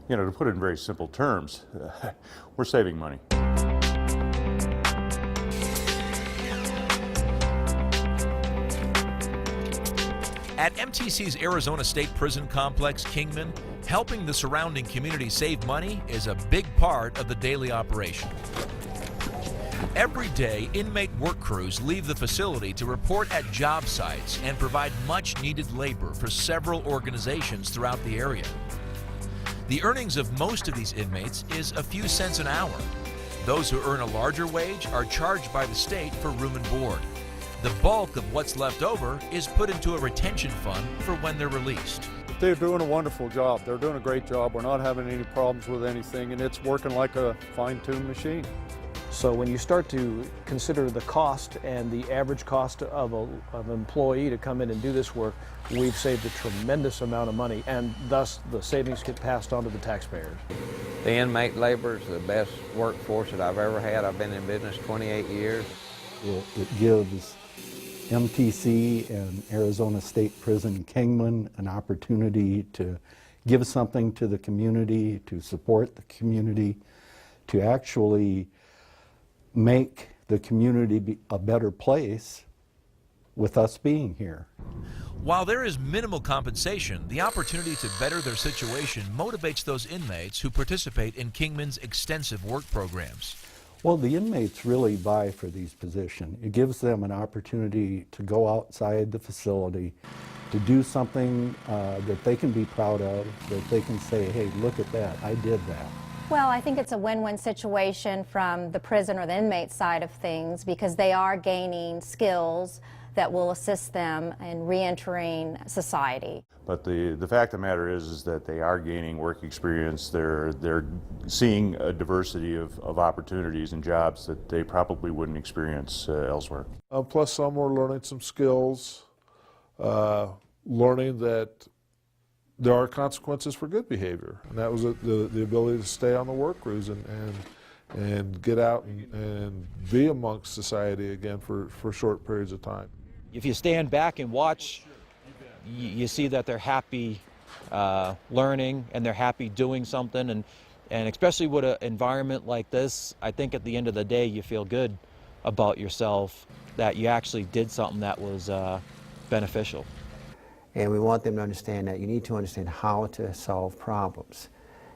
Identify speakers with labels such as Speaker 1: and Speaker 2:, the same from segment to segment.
Speaker 1: You know, to put it in very simple terms, we're saving money.
Speaker 2: At MTC's Arizona State Prison Complex, Kingman, helping the surrounding community save money is a big part of the daily operation. Every day, inmate work crews leave the facility to report at job sites and provide much-needed labor for several organizations throughout the area. The earnings of most of these inmates is a few cents an hour. Those who earn a larger wage are charged by the state for room and board. The bulk of what's left over is put into a retention fund for when they're released.
Speaker 3: They're doing a wonderful job. They're doing a great job. We're not having any problems with anything, and it's working like a fine-tuned machine.
Speaker 4: So when you start to consider the cost and the average cost of an employee to come in and do this work, we've saved a tremendous amount of money, and thus the savings get passed on to the taxpayers.
Speaker 5: The inmate labor is the best workforce that I've ever had. I've been in business 28 years.
Speaker 6: It gives MTC and Arizona State Prison Kingman an opportunity to give something to the community, to support the community, to actually make the community a better place with us being here.
Speaker 2: While there is minimal compensation, the opportunity to better their situation motivates those inmates who participate in Kingman's extensive work programs.
Speaker 6: Well, the inmates really vie for these positions. It gives them an opportunity to go outside the facility, to do something that they can be proud of, that they can say, hey, look at that, I did that.
Speaker 7: Well, I think it's a win-win situation from the prison or the inmate side of things, because they are gaining skills that will assist them in re-entering society.
Speaker 1: But the fact of the matter is that they are gaining work experience. They're seeing a diversity of opportunities and jobs that they probably wouldn't experience elsewhere.
Speaker 8: Plus some are learning some skills, learning that there are consequences for good behavior. And that was the ability to stay on the work crews and get out and be amongst society again for short periods of time.
Speaker 9: If you stand back and watch, you see that they're happy learning and they're happy doing something, and especially with an environment like this, I think at the end of the day you feel good about yourself that you actually did something that was beneficial.
Speaker 10: And we want them to understand that you need to understand how to solve problems.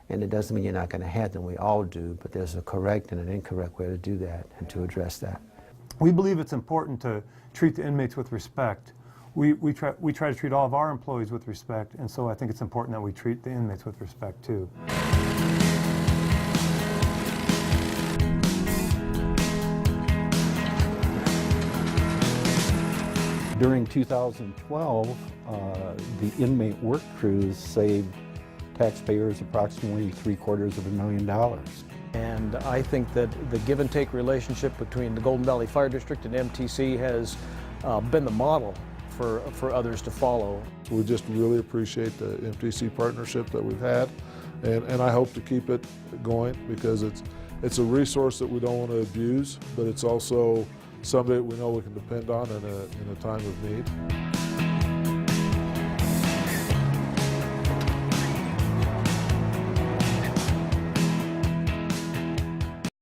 Speaker 10: And it doesn't mean you're not going to have them, we all do, but there's a correct and an incorrect way to do that and to address that.
Speaker 11: We believe it's important to treat the inmates with respect. We try to treat all of our employees with respect, and so I think it's important that we treat the inmates with respect too.
Speaker 6: During 2012, the inmate work crews saved taxpayers approximately $750,000.
Speaker 4: And I think that the give and take relationship between the Golden Valley Fire District and MTC has been the model for others to follow.
Speaker 8: We just really appreciate the MTC partnership that we've had, and I hope to keep it going, because it's a resource that we don't want to abuse, but it's also somebody that we know we can depend on in a time of need.